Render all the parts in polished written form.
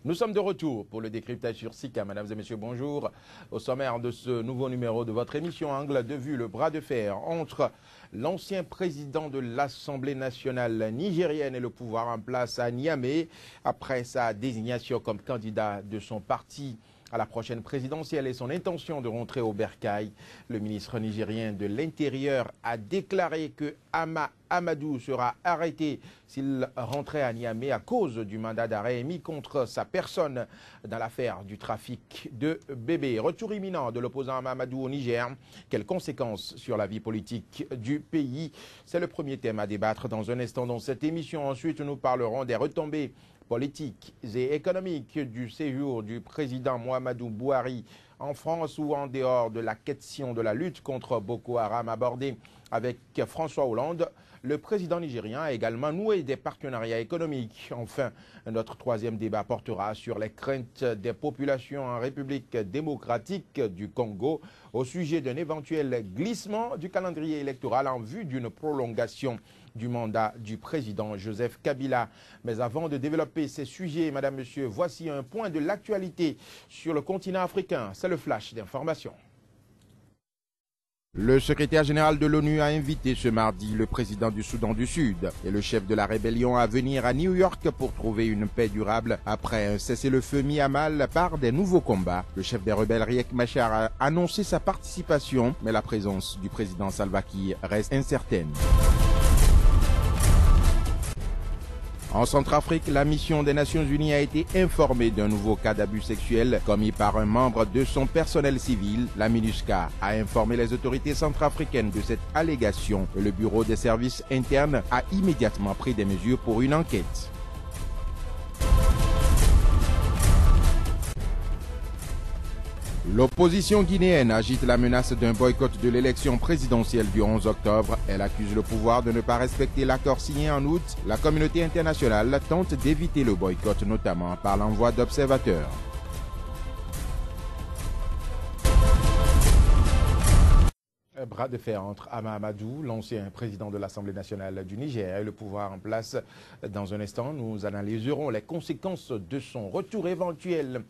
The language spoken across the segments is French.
Nous sommes de retour pour le décryptage sur SICA. Mesdames et messieurs, bonjour. Au sommaire de ce nouveau numéro de votre émission Angle de vue, le bras de fer entre l'ancien président de l'Assemblée nationale nigérienne et le pouvoir en place à Niamey, après sa désignation comme candidat de son parti à la prochaine présidentielle et son intention de rentrer au bercail. Le ministre nigérien de l'Intérieur a déclaré que Hama Amadou sera arrêté s'il rentrait à Niamey à cause du mandat d'arrêt émis contre sa personne dans l'affaire du trafic de bébés. Retour imminent de l'opposant Hama Amadou au Niger. Quelles conséquences sur la vie politique du pays? C'est le premier thème à débattre dans un instant dans cette émission. Ensuite, nous parlerons des retombées politiques et économiques du séjour du président Muhammadu Buhari en France ou en dehors de la question de la lutte contre Boko Haram abordée avec François Hollande. Le président nigérien a également noué des partenariats économiques. Enfin, notre troisième débat portera sur les craintes des populations en République démocratique du Congo au sujet d'un éventuel glissement du calendrier électoral en vue d'une prolongation du mandat du président Joseph Kabila. Mais avant de développer ces sujets, Madame, Monsieur, voici un point de l'actualité sur le continent africain. C'est le flash d'information. Le secrétaire général de l'ONU a invité ce mardi le président du Soudan du Sud et le chef de la rébellion à venir à New York pour trouver une paix durable après un cessez-le-feu mis à mal par des nouveaux combats. Le chef des rebelles Riek Machar a annoncé sa participation, mais la présence du président Salva Kiir reste incertaine. En Centrafrique, la mission des Nations Unies a été informée d'un nouveau cas d'abus sexuel commis par un membre de son personnel civil. La MINUSCA a informé les autorités centrafricaines de cette allégation et le bureau des services internes a immédiatement pris des mesures pour une enquête. L'opposition guinéenne agite la menace d'un boycott de l'élection présidentielle du 11 octobre. Elle accuse le pouvoir de ne pas respecter l'accord signé en août. La communauté internationale tente d'éviter le boycott, notamment par l'envoi d'observateurs. Bras de fer entre Hama Amadou, l'ancien président de l'Assemblée nationale du Niger, et le pouvoir en place. Dans un instant, nous analyserons les conséquences de son retour éventuel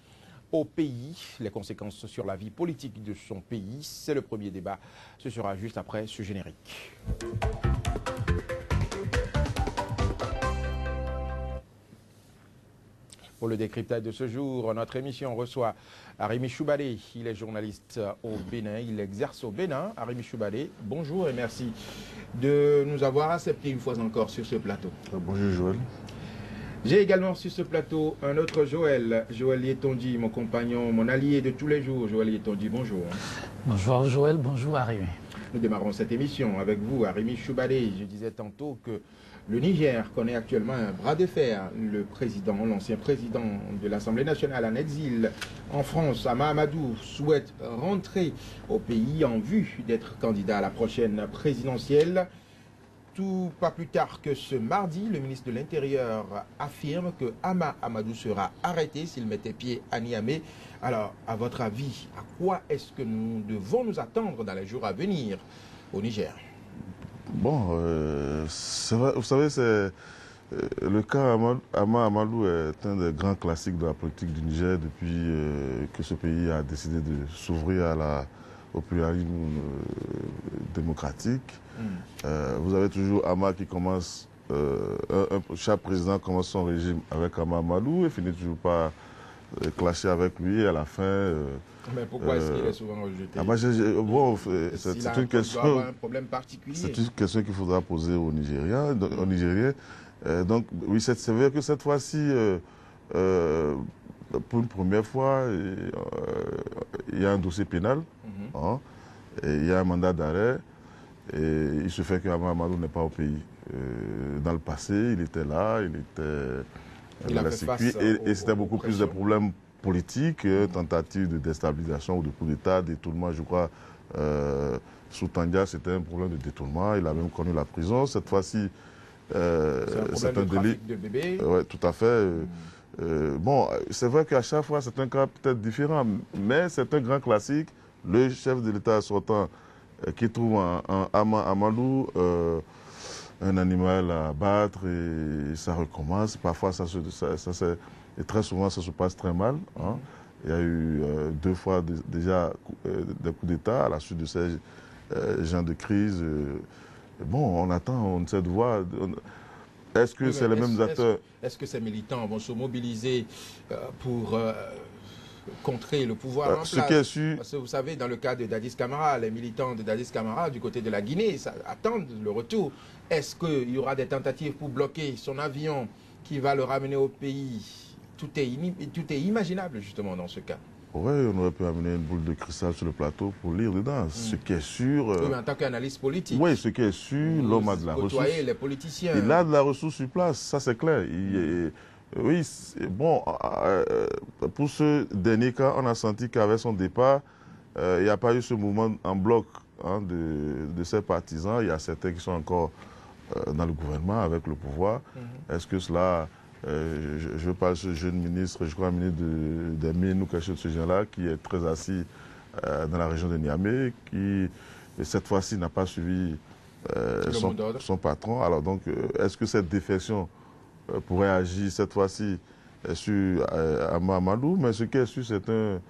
au pays, les conséquences sur la vie politique de son pays. C'est le premier débat. Ce sera juste après ce générique. Pour le décryptage de ce jour, notre émission reçoit Arimi Choubadé. Il est journaliste au Bénin, il exerce au Bénin. Arimi Choubadé, bonjour et merci de nous avoir accepté une fois encore sur ce plateau. Bonjour Joël. J'ai également sur ce plateau un autre Joël, Joël Yetondi, mon compagnon, mon allié de tous les jours. Joël Yetondi, bonjour. Bonjour Joël, bonjour Arimi. Nous démarrons cette émission avec vous, Arimi Choubadé. Je disais tantôt que le Niger connaît actuellement un bras de fer. Le président, l'ancien président de l'Assemblée nationale en exil en France, Hama Amadou, souhaite rentrer au pays en vue d'être candidat à la prochaine présidentielle. Tout pas plus tard que ce mardi, le ministre de l'Intérieur affirme que Hama Amadou sera arrêté s'il mettait pied à Niamey. Alors, à votre avis, à quoi est-ce que nous devons nous attendre dans les jours à venir au Niger? Bon, c'est vrai, vous savez, le cas Hama Amadou est un des grands classiques de la politique du Niger depuis que ce pays a décidé de s'ouvrir au pluralisme démocratique. Vous avez toujours Hama qui commence, chaque président commence son régime avec Hama Amadou et finit toujours par clasher avec lui et à la fin. Mais pourquoi est-ce qu'il est souvent rejeté? Bon, c'est une question. Un problème particulier. C'est une question qu'il faudra poser aux Nigériens. Donc, oui, c'est vrai que cette fois-ci, pour une première fois, il y a un dossier pénal, hein, et il y a un mandat d'arrêt. Et il se fait que Hama Amadou n'est pas au pays. Dans le passé, il était là, il était dans la circuit, et c'était beaucoup plus de problèmes politiques, tentatives de déstabilisation ou de coup d'État, détournement, je crois. Sous Tandia, c'était un problème de détournement, il a même connu la prison. Cette fois-ci, c'est un délit. De bébé. Oui, tout à fait. Bon, c'est vrai qu'à chaque fois, c'est un cas peut-être différent, mais c'est un grand classique. Le chef de l'État sortant qui trouve en Hama Amadou un animal à abattre et ça recommence. Parfois, ça Et très souvent, ça se passe très mal. Hein. Il y a eu 2 fois déjà des coups d'État à la suite de ces gens de crise. Bon, on attend, on essaie de voir. Est-ce que c'est les mêmes acteurs? Est-ce que ces militants vont se mobiliser pour contrer le pouvoir en place? Ce qui est sûr... Parce que vous savez, dans le cas de Dadis Camara, les militants de Dadis Camara du côté de la Guinée attendent le retour. Est-ce qu'il y aura des tentatives pour bloquer son avion qui va le ramener au pays? Tout est imaginable justement dans ce cas. Oui, on aurait pu amener une boule de cristal sur le plateau pour lire dedans. Ce qui est sûr... Oui, mais en tant qu'analyste politique. Oui, ce qui est sûr, l'homme a de la ressource. Les politiciens. Il a de la ressource sur place, ça c'est clair. Oui, bon, pour ce dernier cas, on a senti qu'avec son départ, il n'y a pas eu ce mouvement en bloc hein, de ses partisans. Il y a certains qui sont encore dans le gouvernement avec le pouvoir. Est-ce que cela... je parle de ce jeune ministre, je crois, ministre des Mines ou quelque chose de ce genre-là, qui est très assis dans la région de Niamey, qui, cette fois-ci, n'a pas suivi son patron. Alors donc, est-ce que cette défection pourrait agir cette fois-ci sur Ama Amadou? Mais ce qui est sûr, c'est un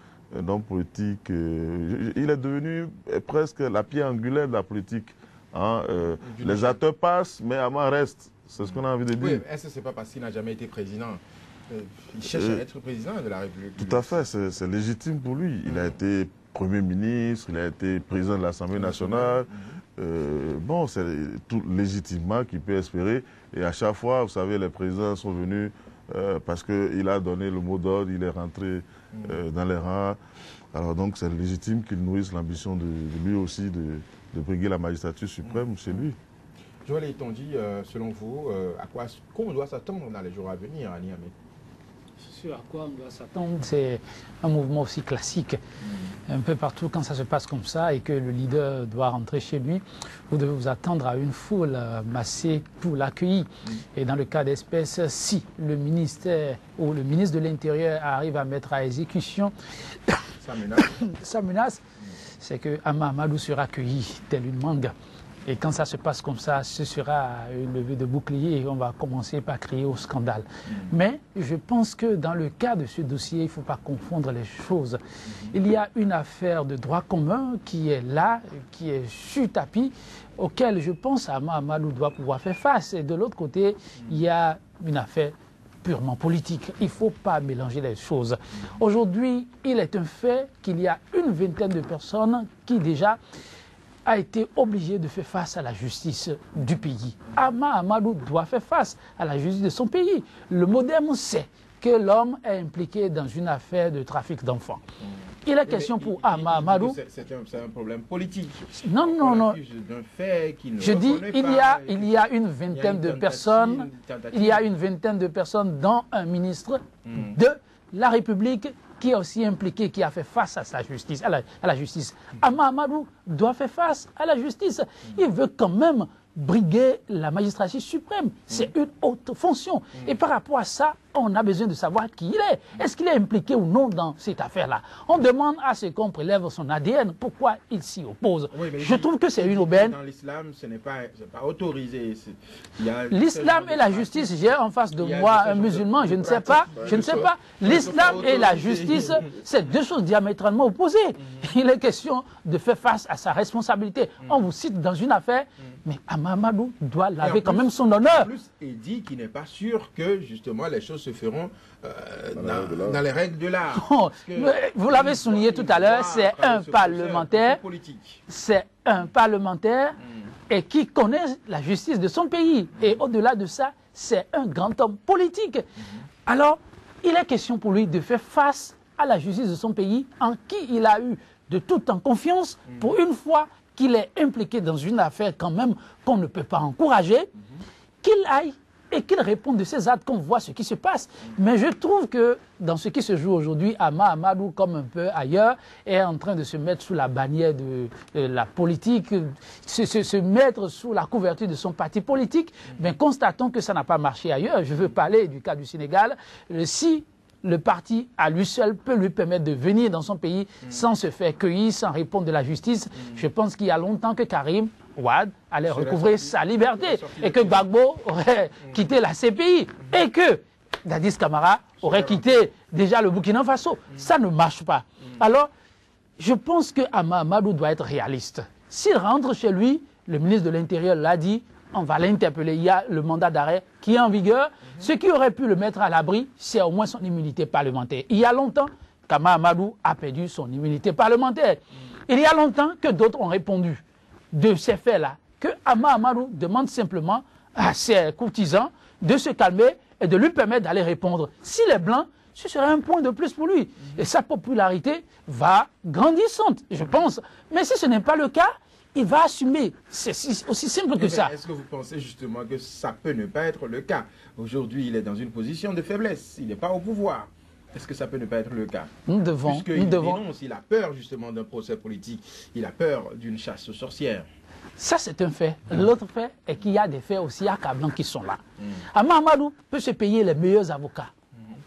homme politique. Il est devenu presque la pierre angulaire de la politique. Hein, les acteurs passent, mais Ama reste. C'est ce qu'on a envie de dire. Oui, est-ce que ce n'est pas parce qu'il n'a jamais été président? Il cherche à être président de la République. Tout à fait, c'est légitime pour lui. Il a été Premier ministre, il a été président de l'Assemblée nationale. Bon, c'est tout légitimement qu'il peut espérer. Et à chaque fois, vous savez, les présidents sont venus parce qu'il a donné le mot d'ordre, il est rentré dans les rangs. Alors donc, c'est légitime qu'il nourrisse l'ambition de lui aussi de briguer la magistrature suprême chez lui. Joël Etondi, selon vous, à quoi on doit s'attendre dans les jours à venir à Niamey? Ce à quoi on doit s'attendre, c'est un mouvement aussi classique. Un peu partout, quand ça se passe comme ça et que le leader doit rentrer chez lui, vous devez vous attendre à une foule massée pour l'accueillir. Et dans le cas d'espèce, si le ministère ou le ministre de l'Intérieur arrive à mettre à exécution sa menace, c'est que Ama Amadou sera accueilli tel une mangue. Et quand ça se passe comme ça, ce sera une levée de bouclier et on va commencer par crier au scandale. Mais je pense que dans le cas de ce dossier, il ne faut pas confondre les choses. Il y a une affaire de droit commun qui est là, qui est sur tapis, auquel je pense Ama Amadou doit pouvoir faire face. Et de l'autre côté, il y a une affaire purement politique. Il ne faut pas mélanger les choses. Aujourd'hui, il est un fait qu'il y a une vingtaine de personnes qui déjà a été obligé de faire face à la justice du pays. Ama Amadou doit faire face à la justice de son pays. Le moderne sait que l'homme est impliqué dans une affaire de trafic d'enfants. Il est question pour Ama Amadou... C'est un problème politique. Non, non, non. Je dis, il y a une vingtaine de personnes, il y a une vingtaine de personnes, dont un ministre de la République qui est aussi impliqué, qui a fait face à sa justice, à la justice. Ama Amadou doit faire face à la justice. Il veut quand même briguer la magistrature suprême. C'est une haute fonction. Et par rapport à ça, on a besoin de savoir qui il est. Est-ce qu'il est impliqué ou non dans cette affaire-là? On demande à ce qu'on prélève son ADN. Pourquoi il s'y oppose? Oui, je trouve que c'est une aubaine. Dans l'islam, ce n'est pas autorisé. L'islam et la justice, j'ai en face de moi un musulman, je ne sais pas. Je ne sais pas. L'islam et la justice, c'est deux choses diamétralement opposées. Il est question de faire face à sa responsabilité. On vous cite dans une affaire, mais Ama Amadou doit laver quand même son honneur. En plus, il dit qu'il n'est pas sûr que justement les choses se feront dans les règles de l'art. Vous l'avez souligné tout à l'heure, c'est un parlementaire. C'est un parlementaire et qui connaît la justice de son pays. Et au-delà de ça, c'est un grand homme politique. Alors, il est question pour lui de faire face à la justice de son pays, en qui il a eu de toute temps confiance, pour une fois qu'il est impliqué dans une affaire quand même qu'on ne peut pas encourager, qu'il aille et qu'il réponde de ses actes, qu'on voit ce qui se passe. Mais je trouve que dans ce qui se joue aujourd'hui, Ama Amadou, comme un peu ailleurs, est en train de se mettre sous la bannière de la politique, se mettre sous la couverture de son parti politique. Mais constatons que ça n'a pas marché ailleurs. Je veux parler du cas du Sénégal. Si le parti, à lui seul, peut lui permettre de venir dans son pays sans se faire cueillir, sans répondre de la justice, je pense qu'il y a longtemps que Karim Wade allait recouvrer sa liberté et que Gbagbo aurait quitté la CPI et que Dadis Camara aurait quitté déjà le Burkina Faso. Ça ne marche pas. Alors, je pense que Ama Amadou doit être réaliste. S'il rentre chez lui, le ministre de l'Intérieur l'a dit, on va l'interpeller. Il y a le mandat d'arrêt qui est en vigueur. Ce qui aurait pu le mettre à l'abri, c'est au moins son immunité parlementaire. Il y a longtemps qu'Ama Amadou a perdu son immunité parlementaire. Il y a longtemps que d'autres ont répondu de ces faits-là, que Ama Amadou demande simplement à ses courtisans de se calmer et de lui permettre d'aller répondre. S'il est blanc, ce serait un point de plus pour lui. Et sa popularité va grandissante, je pense. Mais si ce n'est pas le cas, il va assumer. C'est aussi simple que ça. Est-ce que vous pensez justement que ça peut ne pas être le cas? Aujourd'hui, il est dans une position de faiblesse. Il n'est pas au pouvoir. Est-ce que ça peut ne pas être le cas? Nous devons... dénonce, il a peur justement d'un procès politique. Il a peur d'une chasse aux sorcières. Ça, c'est un fait. L'autre fait est qu'il y a des faits aussi accablants qui sont là. Ama Amadou peut se payer les meilleurs avocats.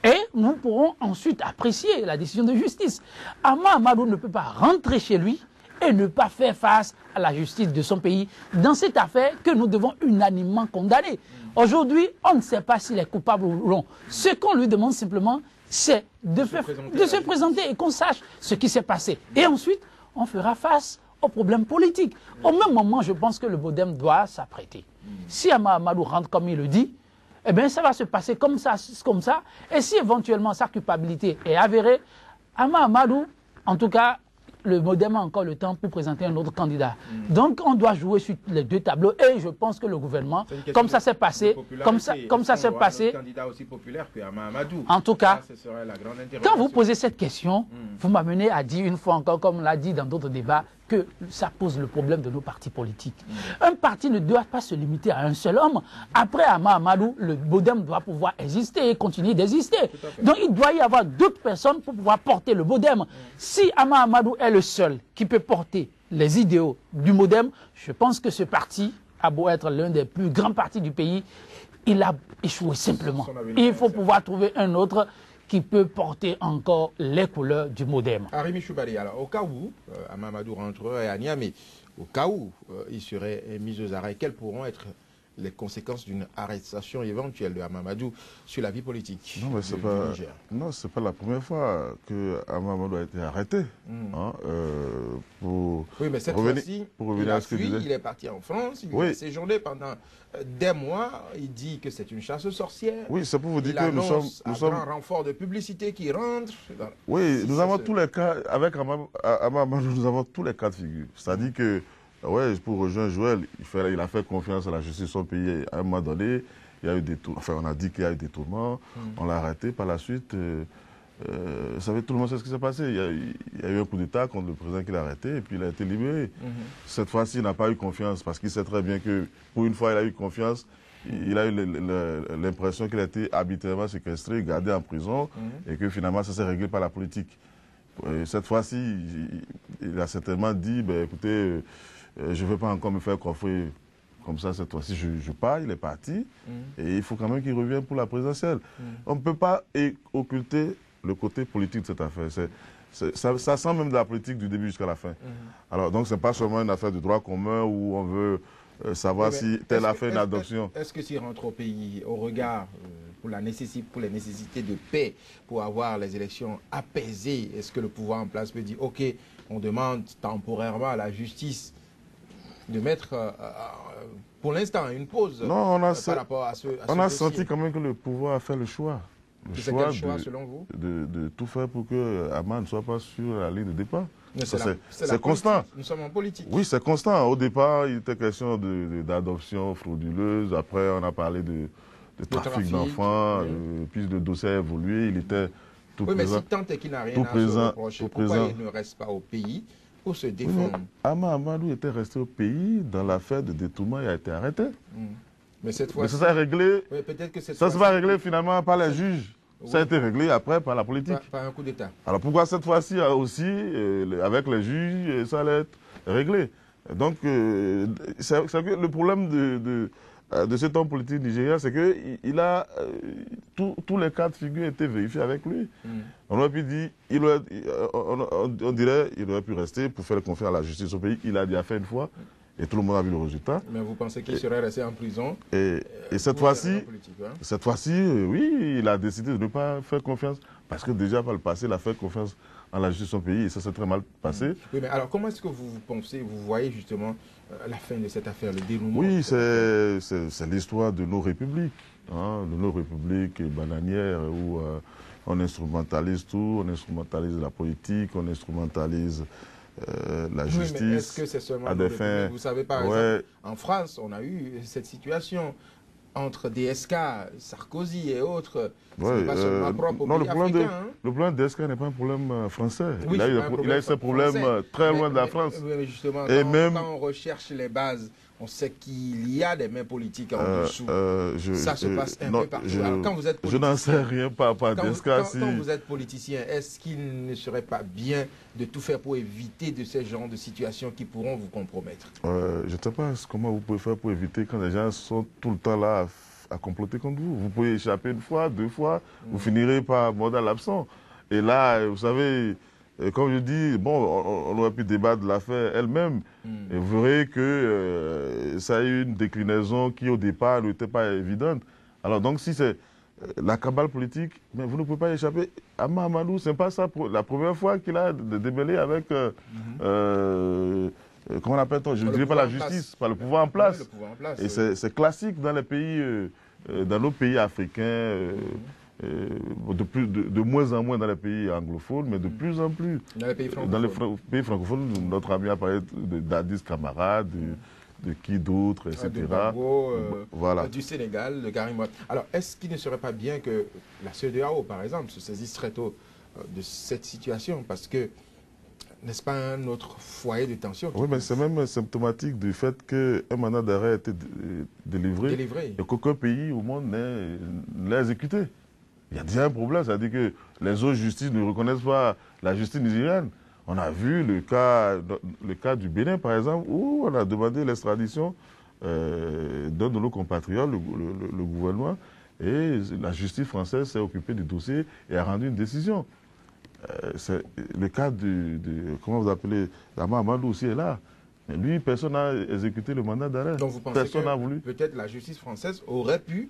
Et nous pourrons ensuite apprécier la décision de justice. Ama Amadou ne peut pas rentrer chez lui et ne pas faire face à la justice de son pays dans cette affaire que nous devons unanimement condamner. Aujourd'hui, on ne sait pas s'il est coupable ou non. Ce qu'on lui demande simplement, c'est de se présenter et qu'on sache ce qui s'est passé. Et ensuite, on fera face aux problèmes politiques. Au même moment, je pense que le Bodem doit s'apprêter. Si Ama Amadou rentre comme il le dit, eh bien, ça va se passer comme ça. Et si éventuellement sa culpabilité est avérée, Ama Amadou, en tout cas, le Modem a encore le temps pour présenter un autre candidat. Donc, on doit jouer sur les deux tableaux. Et je pense que le gouvernement, comme ça s'est passé, comme ça s'est passé, candidat aussi populaire que Ama Amadou. En tout cas, ça, ce serait la grande quand vous posez cette question, vous m'amenez à dire une fois encore, comme on l'a dit dans d'autres débats, que ça pose le problème de nos partis politiques. Un parti ne doit pas se limiter à un seul homme. Après Ama Amadou, le Bodem doit pouvoir exister et continuer d'exister. Donc il doit y avoir d'autres personnes pour pouvoir porter le Bodem. Si Ama Amadou est le seul qui peut porter les idéaux du Bodem, je pense que ce parti a beau être l'un des plus grands partis du pays, il a échoué simplement. Il faut pouvoir trouver un autre qui peut porter encore les couleurs du Modem. Arimi Choubali, alors au cas où Ama Amadou rentrerait à Niamey, au cas où il serait mis aux arrêts, quelles pourront être les conséquences d'une arrestation éventuelle de Ama Amadou sur la vie politique? Non, mais c'est pas la première fois que Ama Amadou a été arrêté. Oui, mais cette fois-ci, il a fui, il est parti en France, il a séjourné pendant des mois, il dit que c'est une chasse aux sorcières. Oui, c'est pour vous dire que nous sommes un renfort de publicité qui rentre. Oui, nous avons tous les cas, avec Ama Amadou, nous avons tous les cas de figure. C'est-à-dire que, ouais, pour rejoindre Joël, il a fait confiance à la justice de son pays. À un moment donné, il y a eu des tourments. Enfin, on a dit qu'il y a eu des tourments. On l'a arrêté. Par la suite, vous savez, tout le monde sait ce qui s'est passé. Il y a eu un coup d'État contre le président qui l'a arrêté et puis il a été libéré. Cette fois-ci, il n'a pas eu confiance parce qu'il sait très bien que, pour une fois, il a eu confiance. Il a eu l'impression qu'il a été arbitrairement séquestré, gardé en prison et que finalement, ça s'est réglé par la politique. Cette fois-ci, il a certainement dit, ben, écoutez, je ne veux pas encore me faire coffrer comme ça cette fois-ci. Je pars, il est parti. Et il faut quand même qu'il revienne pour la présidentielle. On ne peut pas occulter le côté politique de cette affaire. Ça sent même de la politique du début jusqu'à la fin. Alors, donc, ce n'est pas seulement une affaire de droit commun où on veut savoir si telle a fait une adoption. Est-ce que s'il rentre au pays, au regard pour les nécessités de paix, pour avoir les élections apaisées, est-ce que le pouvoir en place peut dire, OK, on demande temporairement à la justice de mettre, pour l'instant, une pause par rapport à ce on a senti quand même que le pouvoir a fait le choix. C'est quel choix, selon vous? De tout faire pour que Ama ne soit pas sur la ligne de départ. C'est constant. Nous sommes en politique. Oui, c'est constant. Au départ, il était question d'adoption frauduleuse. Après, on a parlé de trafic d'enfants. Puis le dossier a évolué. Il était tout présent. Oui, mais si tant est qu'il n'a rien à se reprocher, pourquoi il ne reste pas au pays pour se défendre? Ama Amadou était resté au pays dans l'affaire de détournement. Il a été arrêté. Mais cette fois-ci, ça s'est réglé. Oui, peut-être que ça se va régler finalement par les juges. Ça a été réglé après par la politique. Par un coup d'État. Alors pourquoi cette fois-ci aussi, avec les juges, ça allait être réglé? Donc, le problème de cet homme politique nigérien, c'est que tous les cas de figure étaient vérifiés avec lui. On aurait pu dire, on dirait qu'il aurait pu rester pour faire confiance à la justice au pays. Il a déjà fait une fois. Et tout le monde a vu le résultat. Mais vous pensez qu'il serait resté en prison? Et cette fois-ci, oui, il a décidé de ne pas faire confiance. Parce que déjà, par le passé, il a fait confiance en la justice de son pays et ça s'est très mal passé. Oui, mais alors comment est-ce que vous pensez, vous voyez justement la fin de cette affaire, le dénouement? Oui, c'est l'histoire de nos républiques, hein, de nos républiques bananières où on instrumentalise tout, on instrumentalise la politique, on instrumentalise la justice. Oui, mais est-ce que c'est seulement à des fins... Vous savez, par exemple, en France, on a eu cette situation entre DSK, Sarkozy et autres. Ce n'est pas seulement propre au pays africain. Le problème de DSK n'est pas un problème français. Oui, il a eu ce problème très loin de la France. Mais justement, quand on recherche les bases, on sait qu'il y a des mains politiques en dessous. Ça se passe un peu partout. Alors, quand vous êtes politicien, je n'en sais rien par rapport à DSK. Quand vous êtes politicien, est-ce qu'il ne serait pas bien de tout faire pour éviter de ces genres de situations qui pourront vous compromettre? Je ne sais pas comment vous pouvez faire pour éviter quand les gens sont tout le temps là à comploter contre vous. Vous pouvez échapper une fois, deux fois, vous finirez par mordre à l'absent. Et là, vous savez... Comme je dis, bon, on aurait pu débattre de l'affaire elle-même. Et vous verrez que ça a eu une déclinaison qui, au départ, n'était pas évidente. Alors, donc, si c'est la cabale politique, mais vous ne pouvez pas échapper. Ama Amadou, ce n'est pas ça la première fois qu'il a démêlé avec, comment on appelle-t-on? Je ne dirais pas la justice, pas le pouvoir en place. Oui, le pouvoir en place, et c'est classique dans les pays, dans nos pays africains. De moins en moins dans les pays anglophones, mais de plus en plus dans les pays francophones. Dans les pays francophones, notre ami a parlé d'Addis Camara, de qui d'autre, etc. De Gbagbo, voilà. Du Sénégal, de Karim Wade. Alors, est-ce qu'il ne serait pas bien que la CEDEAO, par exemple, se saisisse très tôt de cette situation? Parce que, n'est-ce pas un autre foyer de tension? Oui, mais c'est même symptomatique du fait qu'un mandat d'arrêt a été délivré et qu'aucun pays au monde ne l'a exécuté. Il y a déjà un problème, c'est-à-dire que les autres justices ne reconnaissent pas la justice nigérienne. On a vu le cas du Bénin, par exemple, où on a demandé l'extradition d'un de nos compatriotes, le gouvernement, et la justice française s'est occupée du dossier et a rendu une décision. Le cas comment vous appelez, Ama Amadou aussi est là. Mais lui, personne n'a exécuté le mandat d'arrêt. Donc vous pensez que peut-être la justice française aurait pu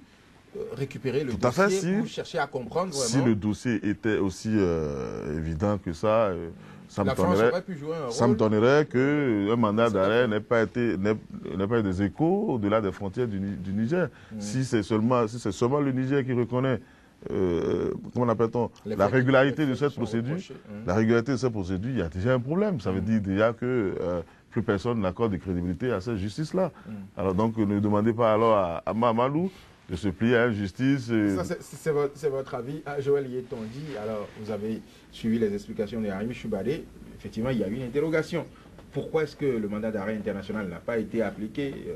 récupérer le dossier pour chercher à comprendre vraiment. Si le dossier était aussi évident que ça, ça me donnerait qu'un mandat d'arrêt n'ait pas eu des échos au-delà des frontières du Niger. Si c'est seulement le Niger qui reconnaît comment appelle-t-on, la régularité de cette procédure, il y a déjà un problème. Ça veut dire déjà que plus personne n'accorde de crédibilité à cette justice-là. Alors donc ne demandez pas alors à Ama Amadou de se plier à la justice. C'est votre avis. Joël Yetondi, alors vous avez suivi les explications de Harim Choubadé. Effectivement, il y a eu une interrogation. Pourquoi est-ce que le mandat d'arrêt international n'a pas été appliqué?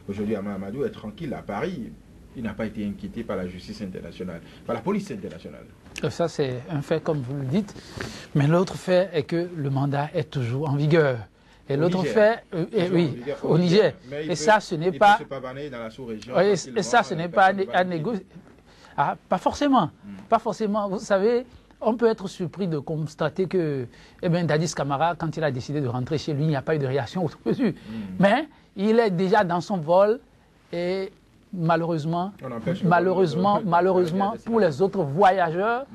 Aujourd'hui, Ama Amadou est tranquille à Paris. Il n'a pas été inquiété par la justice internationale, par la police internationale. Ça, c'est un fait, comme vous le dites. Mais l'autre fait est que le mandat est toujours en vigueur. Et l'autre fait, oui, au Niger. Et ça, ce n'est pas... dans la sous-région. Et ça, ce n'est pas à négocier. Ah, pas forcément. Pas forcément. Vous savez, on peut être surpris de constater que Dadis Camara, quand il a décidé de rentrer chez lui, il n'y a pas eu de réaction outre mesure. Mais il est déjà dans son vol et malheureusement, pour les autres voyageurs,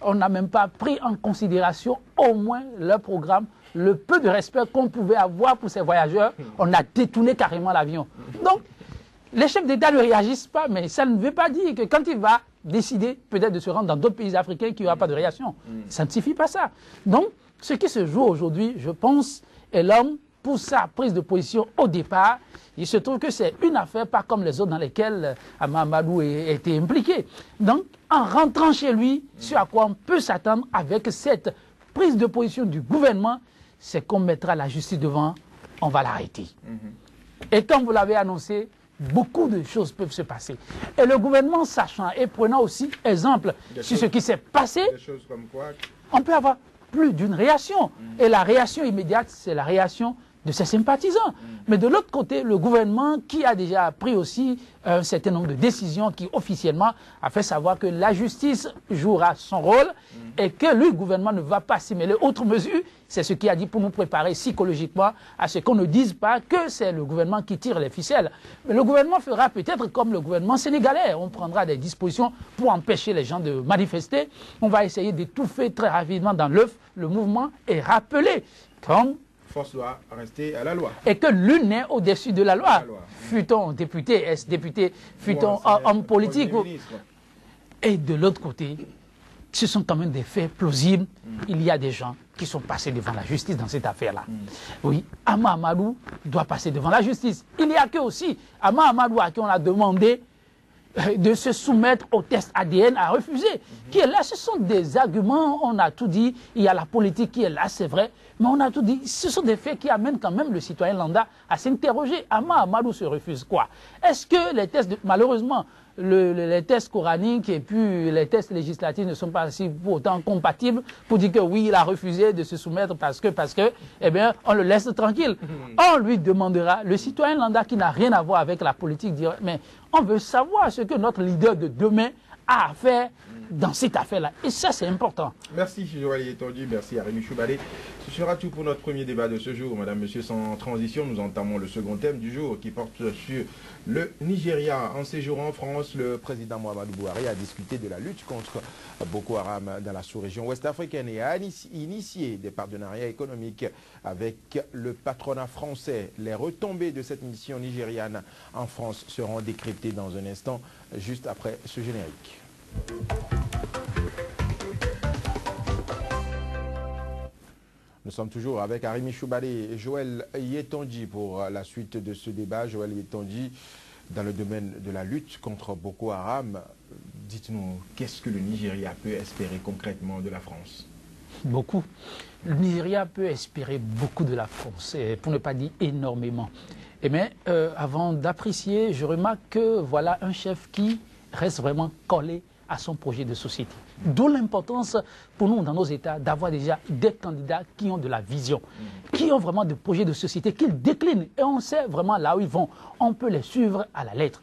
on n'a même pas pris en considération au moins leur programme. Le peu de respect qu'on pouvait avoir pour ces voyageurs, on a détourné carrément l'avion. Donc, les chefs d'État ne réagissent pas, mais ça ne veut pas dire que quand il va décider peut-être de se rendre dans d'autres pays africains qu'il n'y aura pas de réaction. Ça ne suffit pas ça. Donc, ce qui se joue aujourd'hui, je pense, est l'homme, pour sa prise de position au départ, il se trouve que c'est une affaire pas comme les autres dans lesquelles Ama Amadou a été impliqué. Donc, en rentrant chez lui, ce à quoi on peut s'attendre avec cette prise de position du gouvernement, c'est qu'on mettra la justice devant, on va l'arrêter. Et comme vous l'avez annoncé, beaucoup de choses peuvent se passer. Et le gouvernement, sachant et prenant aussi exemple sur ce qui s'est passé, on peut avoir plus d'une réaction. Et la réaction immédiate, c'est la réaction de ses sympathisants. Mais de l'autre côté, le gouvernement qui a déjà pris aussi un certain nombre de décisions qui officiellement a fait savoir que la justice jouera son rôle et que le gouvernement ne va pas s'y mêler. Autre mesure, c'est ce qui a dit pour nous préparer psychologiquement à ce qu'on ne dise pas que c'est le gouvernement qui tire les ficelles. Mais le gouvernement fera peut-être comme le gouvernement sénégalais. On prendra des dispositions pour empêcher les gens de manifester. On va essayer d'étouffer très rapidement dans l'œuf le mouvement et rappeler comme force doit rester à la loi. Et que l'une est au-dessus de la loi. Fût-on député, ex-député, fût-on homme politique. Et de l'autre côté, ce sont quand même des faits plausibles. Il y a des gens qui sont passés devant la justice dans cette affaire-là. Oui, Ama Amadou doit passer devant la justice. Il n'y a que aussi Ama Amadou à qui on a demandé de se soumettre au test ADN a refusé. Qui est là, ce sont des arguments, on a tout dit, il y a la politique qui est là, c'est vrai, mais on a tout dit, ce sont des faits qui amènent quand même le citoyen lambda à s'interroger. Ama Amadou se refuse quoi? Est-ce que les tests, malheureusement, les tests coraniques et puis les tests législatifs ne sont pas si pour autant compatibles pour dire que oui, il a refusé de se soumettre parce que, eh bien, on le laisse tranquille. On lui demandera, le citoyen lambda qui n'a rien à voir avec la politique dira, mais on veut savoir ce que notre leader de demain a à faire dans cette affaire-là. Et ça, c'est important. Merci, Joël Yetonji. Merci, Arémi Choubalé. Ce sera tout pour notre premier débat de ce jour. Madame, Monsieur, sans transition, nous entamons le second thème du jour qui porte sur le Nigeria. En séjour en France, le président Muhammadu Buhari a discuté de la lutte contre Boko Haram dans la sous-région ouest-africaine et a initié des partenariats économiques avec le patronat français. Les retombées de cette mission nigériane en France seront décryptées dans un instant, juste après ce générique. Nous sommes toujours avec Arémi Choubalé et Joël Yetonji pour la suite de ce débat. Joël Yetonji, dans le domaine de la lutte contre Boko Haram, dites-nous, qu'est-ce que le Nigeria peut espérer concrètement de la France? Beaucoup. Le Nigeria peut espérer beaucoup de la France, pour ne pas dire énormément. Mais avant d'apprécier, je remarque que voilà un chef qui reste vraiment collé à son projet de société. D'où l'importance pour nous, dans nos États, d'avoir déjà des candidats qui ont de la vision, qui ont vraiment des projets de société, qu'ils déclinent. Et on sait vraiment là où ils vont. On peut les suivre à la lettre.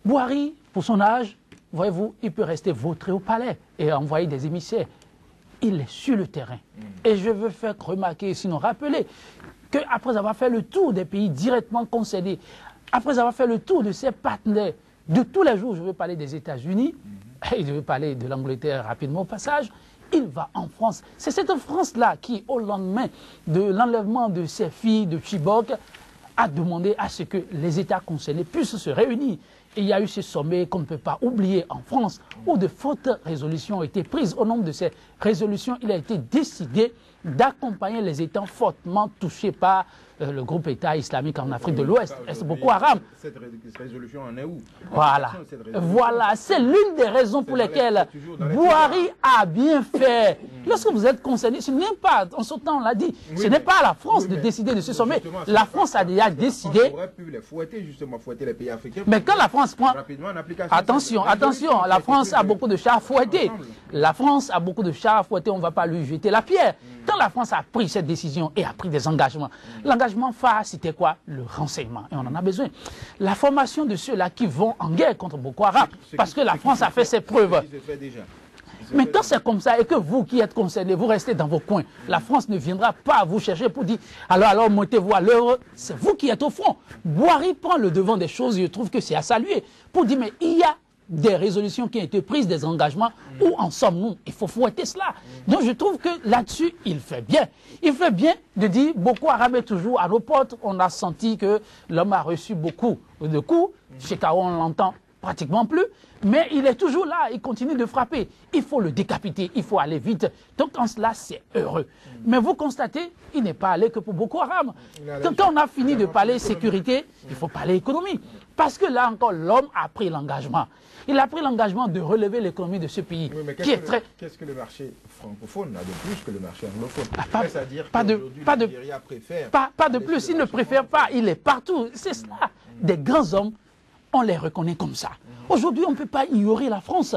Buhari, pour son âge, voyez-vous, il peut rester vautré au palais et envoyer des émissaires. Il est sur le terrain. Et je veux faire remarquer, sinon rappeler, qu'après avoir fait le tour des pays directement concédés, après avoir fait le tour de ses partenaires, de tous les jours, je veux parler des États-Unis, et je veux parler de l'Angleterre rapidement au passage, il va en France. C'est cette France-là qui, au lendemain de l'enlèvement de ses filles de Chibok, a demandé à ce que les États concernés puissent se réunir. Et il y a eu ce sommet qu'on ne peut pas oublier en France, où de fortes résolutions ont été prises. Au nombre de ces résolutions, il a été décidé d'accompagner les États fortement touchés par le groupe État islamique en Afrique de l'Ouest, Boko Haram. Cette résolution en est où? Voilà, c'est l'une des raisons pour lesquelles Buhari a bien fait. Lorsque vous êtes concerné, ce n'est pas, en ce temps on l'a dit, ce n'est pas à la France de décider de ce sommet. La France a déjà décidé. On aurait pu les fouetter, justement, fouetter les pays africains. Mais quand la France prend... Attention, la France a beaucoup de chars à fouetter. La France a beaucoup de chars à fouetter, on ne va pas lui jeter la pierre. Quand la France a pris cette décision et a pris des engagements, l'engagement phare, c'était quoi? Le renseignement. Et on en a besoin. La formation de ceux-là qui vont en guerre contre Boko Haram, parce que la France a fait ses preuves. Mais quand c'est comme ça et que vous qui êtes concernés, vous restez dans vos coins, la France ne viendra pas vous chercher pour dire alors montez-vous à l'œuvre, c'est vous qui êtes au front. Buhari prend le devant des choses et je trouve que c'est à saluer pour dire mais il y a des résolutions qui ont été prises, des engagements, où en sommes-nous? Il faut fouetter cela. Donc je trouve que là-dessus, il fait bien. Il fait bien de dire Boko Haram est toujours à nos portes. On a senti que l'homme a reçu beaucoup de coups. Chez Kao, on l'entend pratiquement plus. Mais il est toujours là, il continue de frapper. Il faut le décapiter, il faut aller vite. Donc en cela, c'est heureux. Mais vous constatez, il n'est pas allé que pour Boko Haram. Quand on a fini de parler sécurité, il faut parler économie. Parce que là encore, l'homme a pris l'engagement. Il a pris l'engagement de relever l'économie de ce pays. Oui, mais qu'est-ce que le marché francophone a de plus que le marché anglophone? Pas de plus, il ne préfère pas, il est partout. C'est cela. Des grands hommes, on les reconnaît comme ça. Aujourd'hui, on ne peut pas ignorer la France.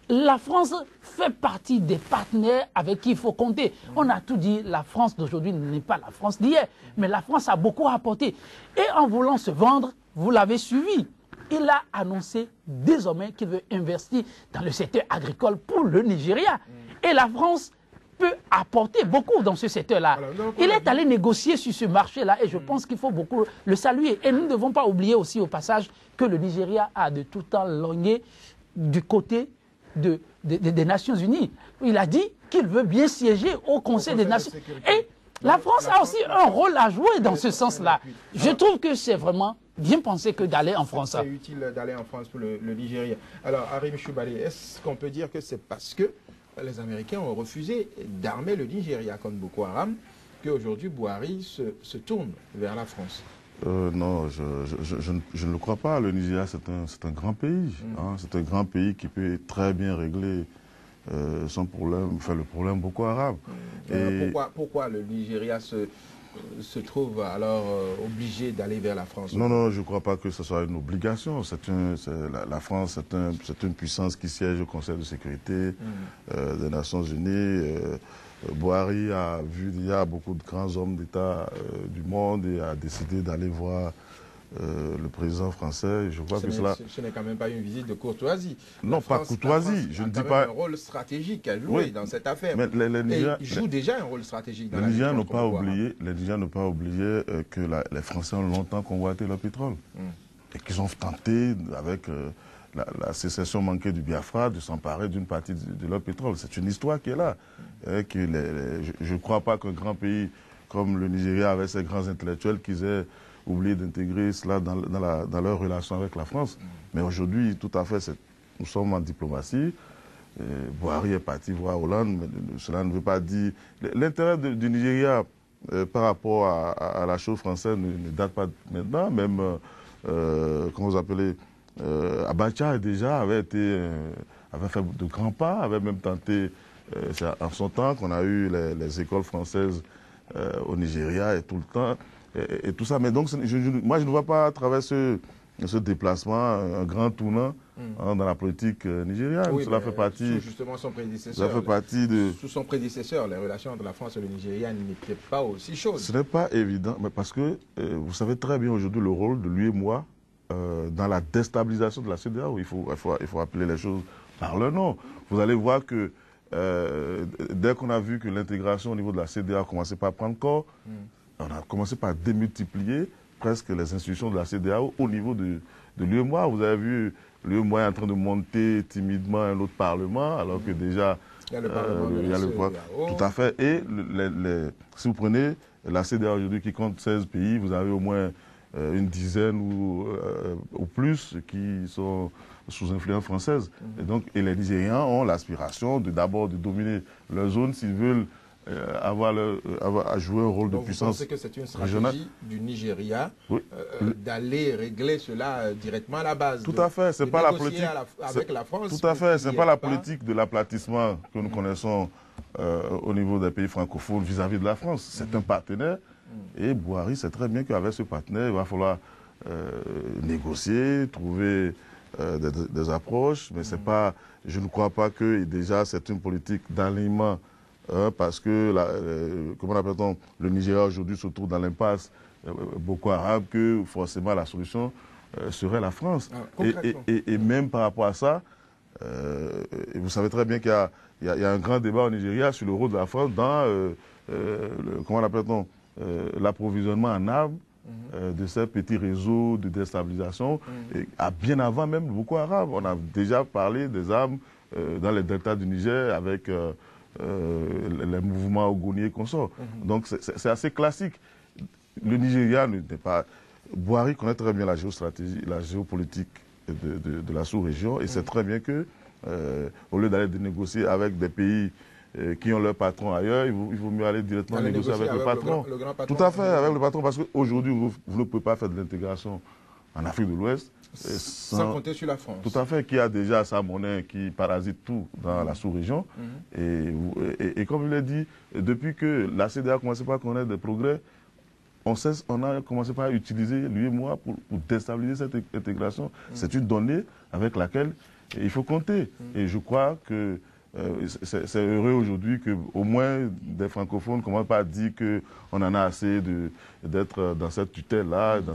la France fait partie des partenaires avec qui il faut compter. On a tout dit, la France d'aujourd'hui n'est pas la France d'hier, mais la France a beaucoup apporté. Et en voulant se vendre, vous l'avez suivi. Il a annoncé désormais qu'il veut investir dans le secteur agricole pour le Nigeria. Et la France peut apporter beaucoup dans ce secteur-là. Il est allé négocier sur ce marché-là et je pense qu'il faut beaucoup le saluer. Et nous ne devons pas oublier aussi au passage que le Nigeria a de tout temps lorgné du côté des Nations Unies. Il a dit qu'il veut bien siéger au Conseil des Nations. Et la France a aussi un rôle à jouer dans ce sens-là. Je trouve que c'est vraiment bien pensé que d'aller en France. C'est utile d'aller en France pour le Nigeria. Alors, Harim Choubali, est-ce qu'on peut dire que c'est parce que les Américains ont refusé d'armer le Nigeria contre Boko Haram qu'aujourd'hui Buhari se tourne vers la France? Non, je ne le crois pas. Le Nigeria, c'est un grand pays. Hein. C'est un grand pays qui peut très bien régler sans problème, enfin, le problème Boko Haram. Et pourquoi le Nigeria se trouve alors obligé d'aller vers la France? Non, je ne crois pas que ce soit une obligation. La France, c'est une puissance qui siège au Conseil de sécurité des Nations Unies. Buhari a vu, il y a beaucoup de grands hommes d'État du monde et a décidé d'aller voir le président français. Je vois que ce n'est quand même pas une visite de courtoisie. Non, pas courtoisie. Je ne dis pas. Un rôle stratégique à jouer dans cette affaire. Mais il joue déjà un rôle stratégique dans les Nigériens n'ont pas oublié que les Français ont longtemps convoité leur pétrole et qu'ils ont tenté avec la sécession manquée du Biafra de s'emparer d'une partie de leur pétrole. C'est une histoire qui est là. Je ne crois pas qu'un grand pays comme le Nigeria, avec ses grands intellectuels, qu'ils aient oublié d'intégrer cela dans leur relation avec la France. Mais aujourd'hui, tout à fait, nous sommes en diplomatie. Buhari est parti voir Hollande, mais cela ne veut pas dire... L'intérêt du Nigeria par rapport à la chose française ne date pas maintenant. Même, comment vous appelez, Abacha déjà avait fait de grands pas, avait même tenté, c'est en son temps qu'on a eu les écoles françaises au Nigeria et tout le temps, et tout ça. Mais donc, moi, je ne vois pas à travers ce déplacement un grand tournant dans la politique nigériane. Oui, cela fait partie... Sous justement son prédécesseur. Ça fait partie de... Sous son prédécesseur, les relations entre la France et le Nigeria n'étaient pas aussi chaudes. Ce n'est pas évident, mais parce que vous savez très bien aujourd'hui le rôle de l'UEMOA dans la déstabilisation de la CEDEAO. Il faut appeler les choses par leur nom. Vous allez voir que dès qu'on a vu que l'intégration au niveau de la CEDEAO commençait par prendre corps, on a commencé par démultiplier presque les institutions de la CEDEAO au niveau de l'UEMOA. Vous avez vu, l'UEMOA est en train de monter timidement un autre parlement, alors que déjà... Il y a le parlement de la CEDEAO. Tout à fait. Et si vous prenez la CEDEAO aujourd'hui qui compte 16 pays, vous avez au moins une dizaine ou plus qui sont sous influence française. Et les Nigériens ont l'aspiration d'abord de dominer leur zone s'ils veulent à jouer un rôle de puissance. Vous pensez que c'est une stratégie du Nigeria d'aller régler cela directement à la base? Tout à fait. C'est pas la politique avec la France. Tout à fait. C'est pas la politique de l'aplatissement que nous connaissons au niveau des pays francophones vis-à-vis de la France. C'est un partenaire. Et Buhari sait très bien qu'avec ce partenaire, il va falloir négocier, trouver des approches. Mais c'est pas. Je ne crois pas que déjà c'est une politique d'alignement. Parce que, comment appelle-t-on, le Nigeria aujourd'hui se trouve dans l'impasse Boko Haram, que forcément la solution serait la France. Et même par rapport à ça, vous savez très bien qu'il y a un grand débat au Nigeria sur le rôle de la France dans, comment appelle-t-on, l'approvisionnement en armes de ces petits réseaux de déstabilisation, bien avant même Boko Haram. On a déjà parlé des armes dans les deltas du Niger avec... les mouvements ogoniers qu'on sort. Donc c'est assez classique. Le Nigeria n'est pas... Buhari connaît très bien la géostratégie, la géopolitique de la sous-région et sait très bien que, au lieu d'aller négocier avec des pays qui ont leur patron ailleurs, il vaut mieux aller directement négocier avec le patron. Le grand patron. Tout à fait, avec le patron, parce qu'aujourd'hui, vous ne pouvez pas faire de l'intégration en Afrique de l'Ouest. Sans compter sur la France. Tout à fait, qui a déjà sa monnaie qui parasite tout dans la sous-région. Et comme je l'ai dit, depuis que la CEDEAO a commencé à connaître des progrès, on a commencé à utiliser l'UEMOA pour déstabiliser cette intégration. C'est une donnée avec laquelle Et il faut compter. Et je crois que c'est heureux aujourd'hui qu'au moins des francophones ne commencent pas à dire qu'on en a assez d'être dans cette tutelle-là, dans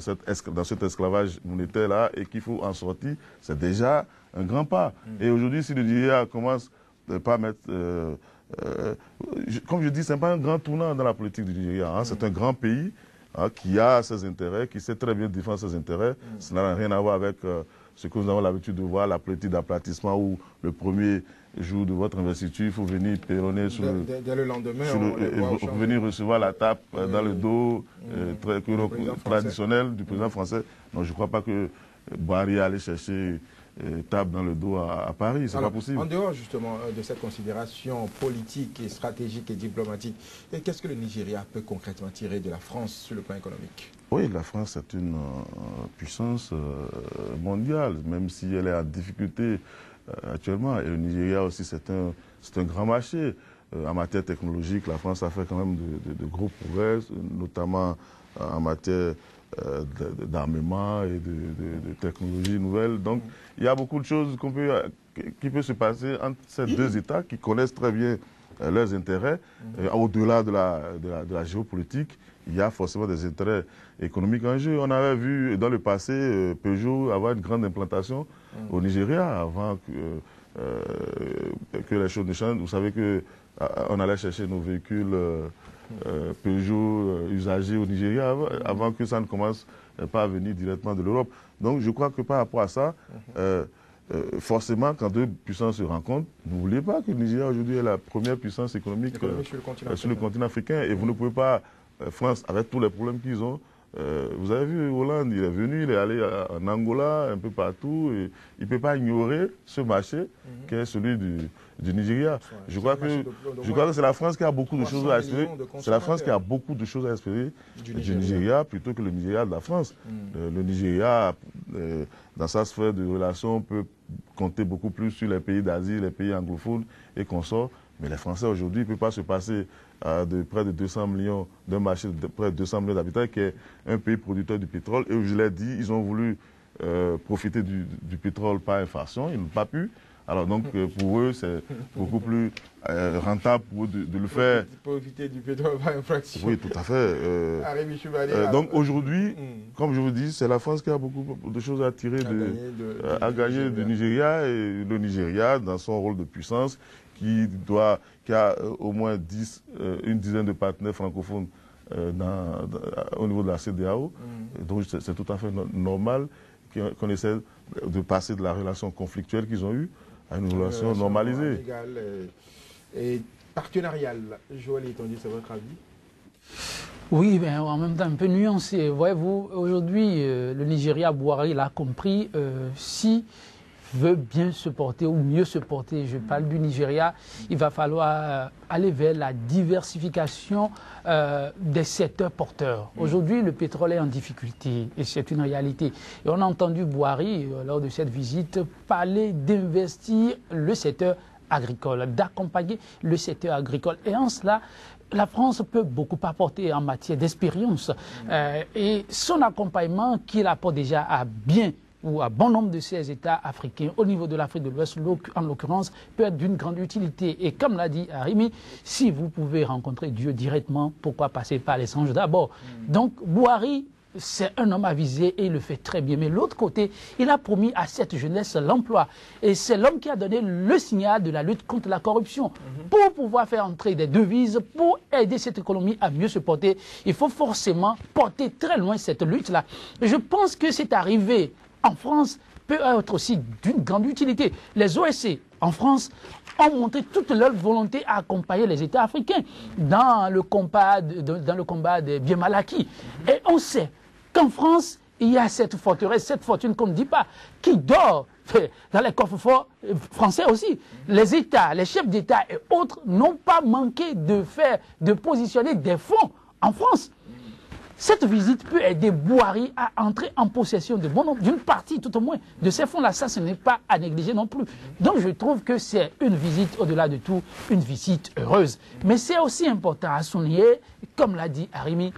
cet esclavage monétaire-là, et qu'il faut en sortir. C'est déjà un grand pas. Et aujourd'hui, si le Nigeria commence à pas mettre... comme je dis, ce n'est pas un grand tournant dans la politique du Nigeria. Hein. C'est un grand pays qui a ses intérêts, qui sait très bien défendre ses intérêts. Ça n'a rien à voir avec ce que nous avons l'habitude de voir, la politique d'aplatissement où le premier jour de votre investiture, il faut venir péronner dès le lendemain, venir recevoir la tape dans le dos traditionnel du président français. Non, je ne crois pas que Buhari allait chercher tape dans le dos à Paris, c'est pas possible. En dehors justement de cette considération politique et stratégique et diplomatique, qu'est-ce que le Nigeria peut concrètement tirer de la France sur le plan économique? Oui, la France est une puissance mondiale, même si elle est en difficulté actuellement. Et le Nigeria aussi, c'est un grand marché. En matière technologique, la France a fait quand même de gros progrès, notamment en matière d'armement et de technologies nouvelles. Donc, il y a beaucoup de choses qui peuvent se passer entre ces deux États qui connaissent très bien leurs intérêts. Au-delà de la géopolitique, il y a forcément des intérêts économiques en jeu. On avait vu dans le passé Peugeot avoir une grande implantation au Nigeria avant que les choses ne changent. Vous savez qu'on allait chercher nos véhicules Peugeot usagés au Nigeria avant que ça ne commence pas à venir directement de l'Europe. Donc je crois que par rapport à ça, forcément, quand deux puissances se rencontrent, n'oubliez pas que le Nigeria aujourd'hui est la première puissance économique sur le continent africain. Et vous ne pouvez pas, France, avec tous les problèmes qu'ils ont, vous avez vu Hollande, il est venu, il est allé en Angola, un peu partout, et il ne peut pas ignorer ce marché qui est celui du Nigeria. Je crois que c'est la France qui a beaucoup de choses à espérer. C'est la France qui a beaucoup de choses à espérer du Nigeria plutôt que le Nigeria de la France. Le Nigeria, dans sa sphère de relations, peut compter beaucoup plus sur les pays d'Asie, les pays anglophones et consorts. Mais les Français aujourd'hui ne peuvent pas se passer de près de 200 millions, d'un marché de près de 200 millions d'habitants qui est un pays producteur du pétrole. Et je l'ai dit, ils ont voulu profiter du pétrole par inflation, ils n'ont pas pu. Alors donc pour eux, c'est beaucoup plus rentable pour eux de le faire. Profiter du pétrole par infraction. Oui, tout à fait. Donc aujourd'hui, comme je vous dis, c'est la France qui a beaucoup de choses à tirer, à gagner du Nigeria. Et le Nigeria, dans son rôle de puissance, qui a au moins une dizaine de partenaires francophones au niveau de la CEDEAO. Donc c'est tout à fait normal qu'on essaie de passer de la relation conflictuelle qu'ils ont eue à une relation normalisée. Amicale et partenariale. Joël Etondier, c'est votre avis? Oui, mais en même temps un peu nuancé. Voyez-vous, aujourd'hui, le Nigeria, Buhari l'a compris, si veut bien se porter ou mieux se porter, je parle du Nigeria, il va falloir aller vers la diversification des secteurs porteurs. Aujourd'hui, le pétrole est en difficulté et c'est une réalité. Et on a entendu Buhari, lors de cette visite, parler d'investir le secteur agricole, d'accompagner le secteur agricole. Et en cela, la France peut beaucoup apporter en matière d'expérience. Et son accompagnement qu'il apporte déjà à bon nombre de ces États africains, au niveau de l'Afrique de l'Ouest, en l'occurrence, peut être d'une grande utilité. Et comme l'a dit Arimi, si vous pouvez rencontrer Dieu directement, pourquoi passer par les anges d'abord? Donc, Buhari, c'est un homme avisé et il le fait très bien. Mais de l'autre côté, il a promis à cette jeunesse l'emploi. Et c'est l'homme qui a donné le signal de la lutte contre la corruption. Pour pouvoir faire entrer des devises, pour aider cette économie à mieux se porter, il faut forcément porter très loin cette lutte-là. Je pense que c'est arrivé en France peut être aussi d'une grande utilité. Les OSC en France ont montré toute leur volonté à accompagner les États africains dans le combat des biens mal acquis. Et on sait qu'en France, il y a cette forteresse, cette fortune qu'on ne dit pas, qui dort dans les coffres forts français aussi. Les États, les chefs d'État et autres n'ont pas manqué de positionner des fonds en France. Cette visite peut aider Buhari à entrer en possession de d'une partie, tout au moins, de ces fonds-là. Ça, ce n'est pas à négliger non plus. Donc, je trouve que c'est une visite, au-delà de tout, une visite heureuse. Mais c'est aussi important à souligner, comme l'a dit Arimi,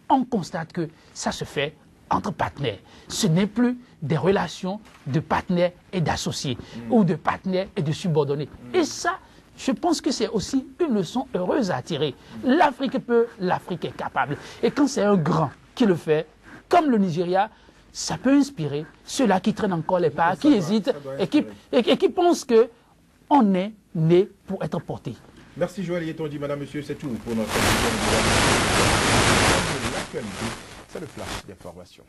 on constate que ça se fait entre partenaires. Ce n'est plus des relations de partenaires et d'associés ou de partenaires et de subordonnés. Et ça, je pense que c'est aussi une leçon heureuse à tirer. L'Afrique peut, l'Afrique est capable. Et quand c'est un grand qui le fait, comme le Nigeria, ça peut inspirer ceux-là qui traînent encore les pas, qui hésitent et qui pensent qu'on est né pour être porté. Merci Joël Yetonji, madame, monsieur, c'est tout pour notre l'actualité. C'est le flash d'information.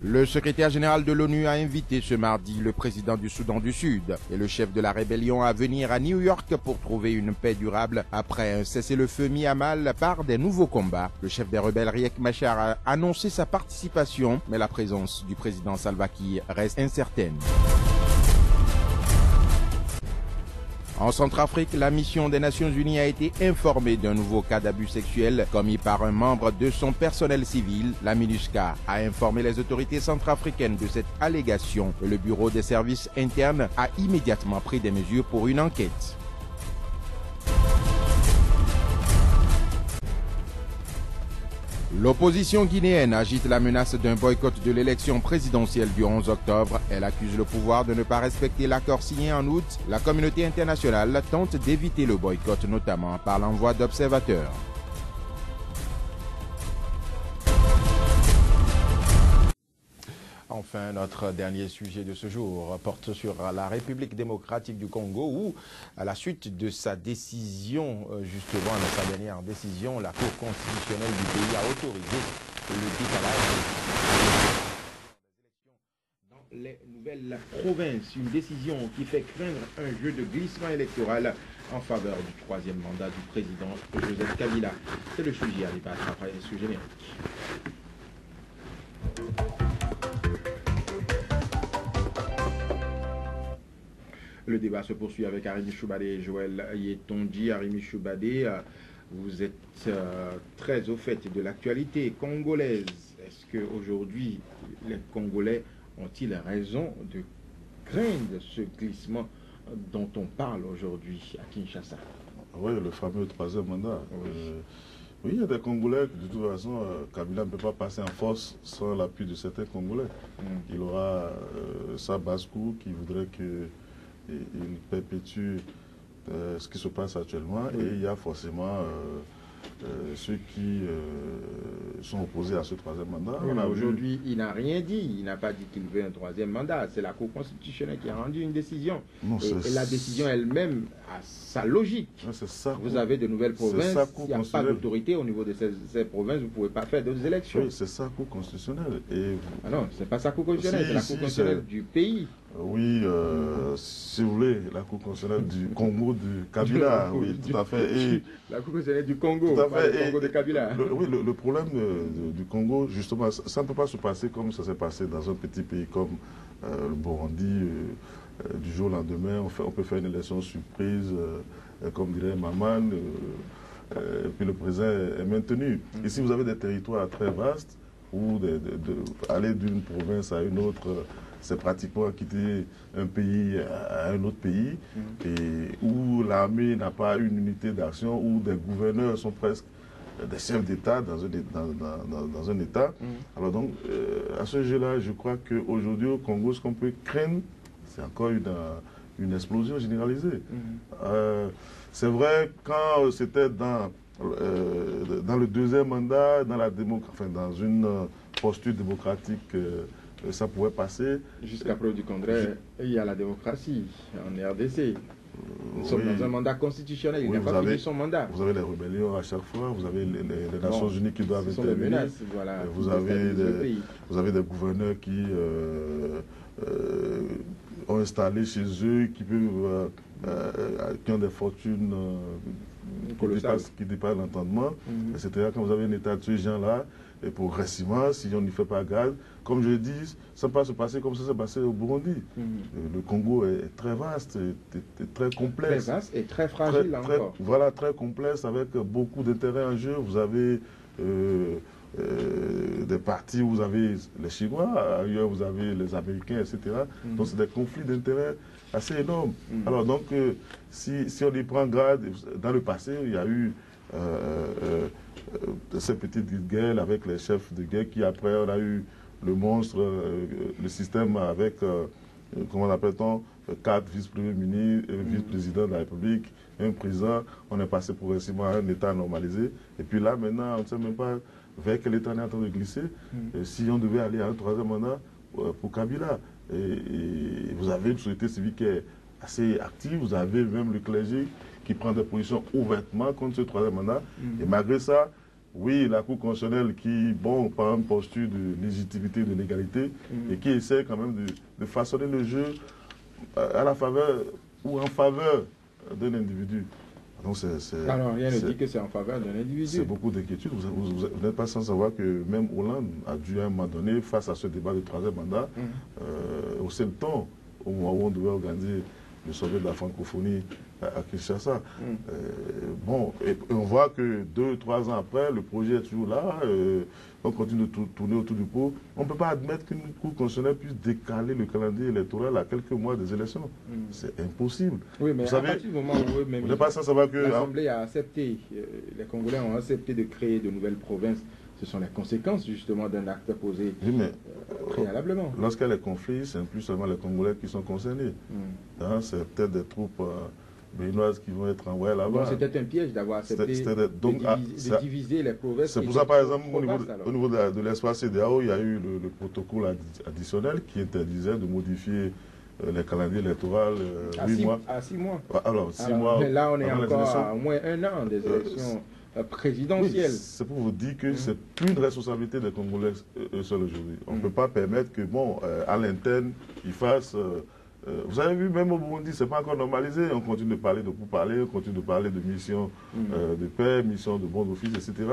Le secrétaire général de l'ONU a invité ce mardi le président du Soudan du Sud et le chef de la rébellion à venir à New York pour trouver une paix durable après un cessez-le-feu mis à mal par des nouveaux combats. Le chef des rebelles Riek Machar a annoncé sa participation, mais la présence du président Salva Kiir reste incertaine. En Centrafrique, la mission des Nations Unies a été informée d'un nouveau cas d'abus sexuel commis par un membre de son personnel civil. La MINUSCA a informé les autorités centrafricaines de cette allégation et le bureau des services internes a immédiatement pris des mesures pour une enquête. L'opposition guinéenne agite la menace d'un boycott de l'élection présidentielle du 11 octobre. Elle accuse le pouvoir de ne pas respecter l'accord signé en août. La communauté internationale tente d'éviter le boycott, notamment par l'envoi d'observateurs. Enfin, notre dernier sujet de ce jour porte sur la République démocratique du Congo où, à la suite de sa décision, justement, de sa dernière décision, la Cour constitutionnelle du pays a autorisé le décalage des élections dans les nouvelles provinces. Une décision qui fait craindre un jeu de glissement électoral en faveur du troisième mandat du président Joseph Kabila. C'est le sujet à débattre après ce générique. Le débat se poursuit avec Arimi Choubadé et Joël Yetonji. Arimi Choubadé, vous êtes très au fait de l'actualité congolaise. Est-ce qu'aujourd'hui, les Congolais ont-ils raison de craindre ce glissement dont on parle aujourd'hui à Kinshasa? Oui, le fameux troisième mandat. Oui, il y a des Congolais, de toute façon, Kabila ne peut pas passer en force sans l'appui de certains Congolais. Il aura sa basse-cour qui voudrait que il perpétue ce qui se passe actuellement et il y a forcément ceux qui sont opposés à ce troisième mandat. Aujourd'hui, il n'a rien dit, il n'a pas dit qu'il veut un troisième mandat, c'est la Cour constitutionnelle qui a rendu une décision. Non, et la décision elle-même a sa logique. Vous avez de nouvelles provinces, il n'y a pas d'autorité au niveau de ces provinces, vous ne pouvez pas faire d'autres élections. Oui, c'est sa Cour constitutionnelle. Ah non, ce n'est pas sa Cour constitutionnelle, c'est la Cour constitutionnelle du pays. Oui, si vous voulez, la Cour constitutionnelle du Congo, du Kabila, oui, tout à fait. Et la Cour constitutionnelle du Congo, pas du Congo de Kabila. Oui, le problème du Congo, justement, ça ne peut pas se passer comme ça s'est passé dans un petit pays comme le Burundi. Du jour au lendemain, on peut faire une élection surprise, comme dirait Maman, et puis le président est maintenu. Ici, vous avez des territoires très vastes, où aller d'une province à une autre, c'est pratiquement quitter un pays à un autre pays, et où l'armée n'a pas une unité d'action, où des gouverneurs sont presque des chefs d'État dans un État. Alors donc, à ce jeu-là, je crois qu'aujourd'hui au Congo, ce qu'on peut craindre, c'est encore une explosion généralisée. C'est vrai, quand c'était dans le deuxième mandat, dans une posture démocratique, ça pouvait passer. Jusqu'à preuve du contraire, il y a la démocratie en RDC. Nous sommes dans un mandat constitutionnel, il n'a pas fini son mandat. Vous avez les rébellions à chaque fois, vous avez les Nations Unies qui doivent intervenir. Menaces, voilà, vous avez des gouverneurs qui ont installé chez eux, qui ont des fortunes qui dépassent l'entendement. C'est-à-dire quand vous avez un État de ces gens-là, et progressivement, si on n'y fait pas garde, comme je le dis, ça ne peut pas se passer comme ça s'est passé au Burundi. Le Congo est très vaste, très complexe. Très vaste et très fragile encore. Voilà, très complexe, avec beaucoup d'intérêts en jeu. Vous avez des partis où vous avez les Chinois, ailleurs vous avez les Américains, etc. Donc c'est des conflits d'intérêts assez énormes. Alors donc, si on y prend garde, dans le passé, il y a eu ces petites guerres avec les chefs de guerre qui après on a eu le monstre, le système avec, comment l'appelle-t-on, 4 vice-premiers ministres, vice-présidents de la République, un président. On est passé progressivement à un État normalisé. Et puis là, maintenant, on ne sait même pas vers quel État on est en train de glisser. Si on devait aller à un 3e mandat pour Kabila. Et vous avez une société civile qui est assez active, vous avez même le clergé qui prend des positions ouvertement contre ce 3e mandat. Et malgré ça, oui, la Cour constitutionnelle qui, bon, prend une posture de légitimité, de légalité, et qui essaie quand même de façonner le jeu à la faveur ou en faveur d'un individu. Donc alors, rien ne dit que c'est en faveur d'un individu. C'est beaucoup d'inquiétude. Vous n'êtes pas sans savoir que même Hollande a dû à un moment donné, face à ce débat de 3e mandat, hausser le ton au moment où on devait organiser le sommet de la francophonie à Kinshasa. Bon, et on voit que 2-3 ans après, le projet est toujours là, on continue de tourner autour du pot. On ne peut pas admettre qu'une Cour constitutionnelle puisse décaler le calendrier électoral à quelques mois des élections. C'est impossible. Oui, mais vous savez, à partir du moment où vous n'êtes pas sans savoir que l'Assemblée a accepté, les Congolais ont accepté de créer de nouvelles provinces. Ce sont les conséquences justement d'un acte posé préalablement. Lorsqu'il y a les conflits, ce n'est plus seulement les Congolais qui sont concernés. Hein, c'est peut-être des troupes béninoises qui vont être envoyées là-bas. C'était un piège d'avoir accepté de diviser les provinces. C'est pour ça, par exemple, au niveau de l'espace CEDEAO, il y a eu le protocole additionnel qui interdisait de modifier les calendriers électoraux 8 mois. À 6 mois. Alors, 6 mois. Mais là, on est encore à au moins 1 an des élections présidentielle. Oui, c'est pour vous dire que c'est plus une responsabilité des Congolais seuls aujourd'hui. On ne peut pas permettre que, bon, à l'interne, ils fassent... vous avez vu, même au Burundi, ce n'est pas encore normalisé. On continue de parler de pourparlers, on continue de parler de missions de paix, missions de bons offices, etc.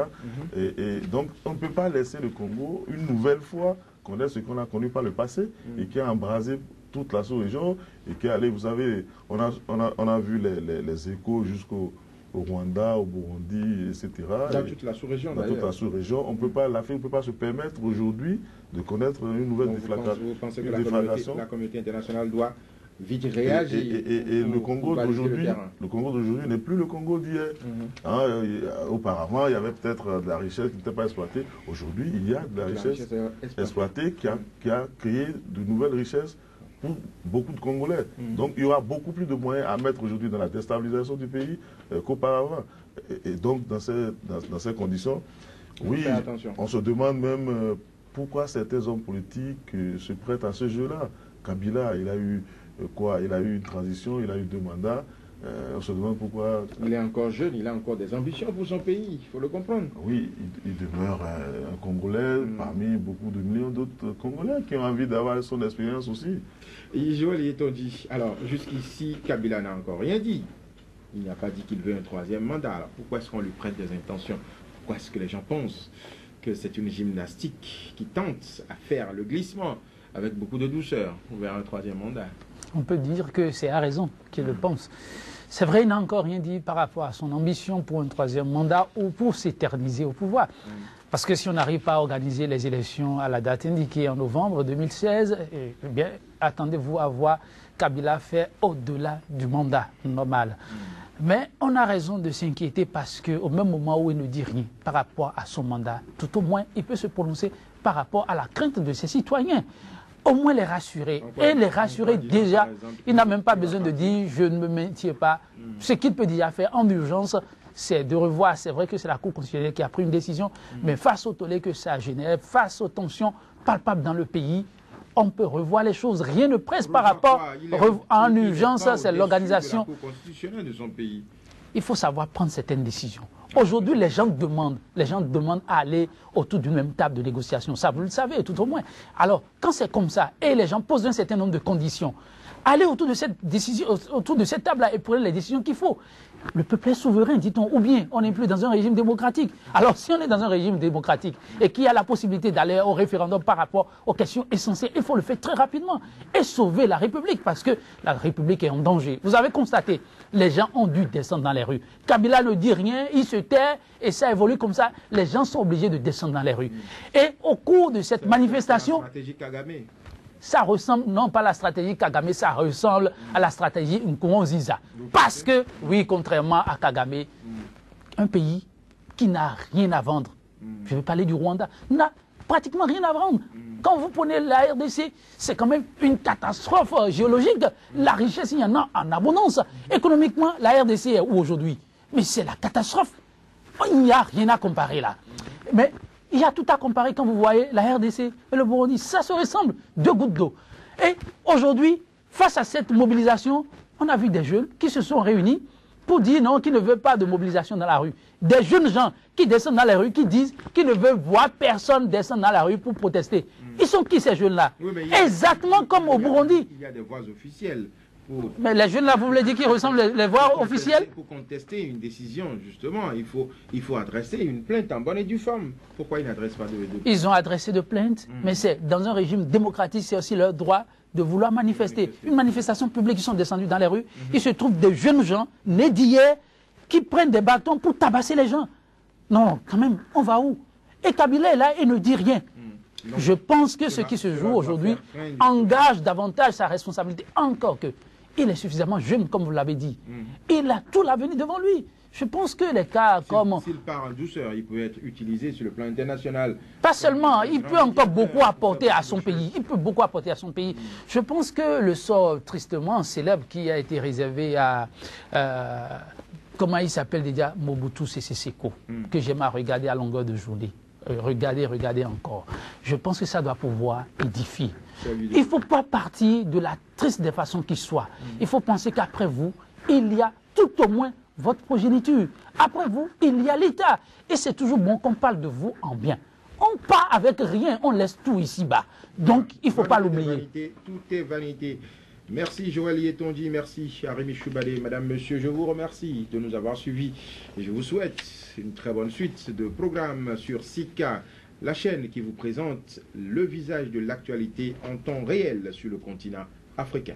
Et donc, on ne peut pas laisser le Congo, une nouvelle fois, connaître ce qu'on a connu par le passé et qui a embrasé toute la sous-région et qui est allé, vous savez, on a vu les échos jusqu'au Rwanda, au Burundi, etc. Dans toute la sous-région, d'ailleurs. Dans toute la sous-région. L'Afrique ne peut pas se permettre aujourd'hui de connaître une nouvelle déflagration. Vous pensez que la communauté internationale doit vite réagir et le Congo d'aujourd'hui n'est plus le Congo d'hier. Auparavant, il y avait peut-être de la richesse qui n'était pas exploitée. Aujourd'hui, il y a de la richesse exploitée qui a créé de nouvelles richesses pour beaucoup de Congolais. Donc il y aura beaucoup plus de moyens à mettre aujourd'hui dans la déstabilisation du pays qu'auparavant. Et donc dans ces conditions, oui, on se demande même pourquoi certains hommes politiques se prêtent à ce jeu-là. Kabila, il a eu quoi? Il a eu une transition, il a eu 2 mandats. On se demande pourquoi... Il est encore jeune, il a encore des ambitions pour son pays, il faut le comprendre. Oui, il demeure un Congolais parmi beaucoup de millions d'autres Congolais qui ont envie d'avoir son expérience aussi. Et Joël Yetonji, alors jusqu'ici, Kabila n'a encore rien dit. Il n'a pas dit qu'il veut un 3e mandat. Alors pourquoi est-ce qu'on lui prête des intentions? Pourquoi est-ce que les gens pensent que c'est une gymnastique qui tente à faire le glissement avec beaucoup de douceur vers un 3e mandat? On peut dire que c'est à raison qu'il le pense. C'est vrai, il n'a encore rien dit par rapport à son ambition pour un 3e mandat ou pour s'éterniser au pouvoir. Parce que si on n'arrive pas à organiser les élections à la date indiquée en novembre 2016, eh bien, attendez-vous à voir Kabila faire au-delà du mandat normal. Mais on a raison de s'inquiéter parce qu'au même moment où il ne dit rien par rapport à son mandat, tout au moins, il peut se prononcer par rapport à la crainte de ses citoyens. Au moins les rassurer. Et les rassurer déjà, il n'a même pas besoin de dire « je ne me maintiens pas ». Ce qu'il peut déjà faire en urgence, c'est de revoir. C'est vrai que c'est la Cour constitutionnelle qui a pris une décision, mais face au tollé que ça génère, face aux tensions palpables dans le pays, on peut revoir les choses. Rien ne presse par rapport en urgence, c'est l'organisation. De son pays. Il faut savoir prendre certaines décisions. Aujourd'hui, les gens demandent à aller autour d'une même table de négociation. Ça, vous le savez, tout au moins. Alors, quand c'est comme ça, et les gens posent un certain nombre de conditions, allez autour de cette décision, autour de cette table-là et prenez les décisions qu'il faut. Le peuple est souverain, dit-on, ou bien on n'est plus dans un régime démocratique. Alors, si on est dans un régime démocratique et qu'il y a la possibilité d'aller au référendum par rapport aux questions essentielles, il faut le faire très rapidement et sauver la République parce que la République est en danger. Vous avez constaté, les gens ont dû descendre dans les rues. Kabila ne dit rien, il se tait et ça évolue comme ça. Les gens sont obligés de descendre dans les rues. Et au cours de cette manifestation... Ça ressemble, non pas à la stratégie Kagame, ça ressemble à la stratégie Nkurunziza. Parce que, oui, contrairement à Kagame, un pays qui n'a rien à vendre je vais parler du Rwanda, n'a pratiquement rien à vendre. Quand vous prenez la RDC, c'est quand même une catastrophe géologique. La richesse, il y en a en abondance. Économiquement, la RDC est où aujourd'hui? Mais c'est la catastrophe. Il n'y a rien à comparer là. Mais il y a tout à comparer quand vous voyez la RDC et le Burundi. Ça se ressemble, 2 gouttes d'eau. Et aujourd'hui, face à cette mobilisation, on a vu des jeunes qui se sont réunis pour dire non, qu'ils ne veulent pas de mobilisation dans la rue. Des jeunes gens qui descendent dans les rues, qui disent qu'ils ne veulent voir personne descendre dans la rue pour protester. Ils sont qui ces jeunes-là? Exactement comme au Burundi. Il y a des voix officielles. Mais les jeunes là, vous voulez dire qu'ils ressemblent les voix officielles? Pour contester une décision, justement, il faut adresser une plainte en bonne et due forme. Pourquoi ils n'adressent pas de plainte? Ils ont adressé de plainte, mais c'est dans un régime démocratique, c'est aussi leur droit de vouloir manifester. Une manifestation publique, ils sont descendus dans les rues, il se trouve des jeunes gens, nés d'hier, qui prennent des bâtons pour tabasser les gens. Non, quand même, on va où? Et Kabila est là et ne dit rien. Non. Je pense que ce qui se joue aujourd'hui engage davantage sa responsabilité, encore que il est suffisamment jeune, comme vous l'avez dit. Il a tout l'avenir devant lui. Je pense que les cas comme... S'il part en douceur, il peut être utilisé sur le plan international. Pas seulement, il peut encore beaucoup apporter à son pays. Il peut beaucoup apporter à son pays. Je pense que le sort tristement célèbre qui a été réservé à... comment il s'appelle déjà? Mobutu Sese Seko, que j'aime à regarder à longueur de journée. Regardez encore. Je pense que ça doit pouvoir édifier. Il ne faut pas partir de la triste des façons qui soit. Il faut penser qu'après vous, il y a tout au moins votre progéniture. Après vous, il y a l'État. Et c'est toujours bon qu'on parle de vous en bien. On part avec rien, on laisse tout ici-bas. Donc, il ne faut pas l'oublier. Tout est vanité. Merci Joël Yetonji, merci à Rémi Choubadé. Madame, monsieur, je vous remercie de nous avoir suivis. Et je vous souhaite une très bonne suite de programmes sur Sika, la chaîne qui vous présente le visage de l'actualité en temps réel sur le continent africain.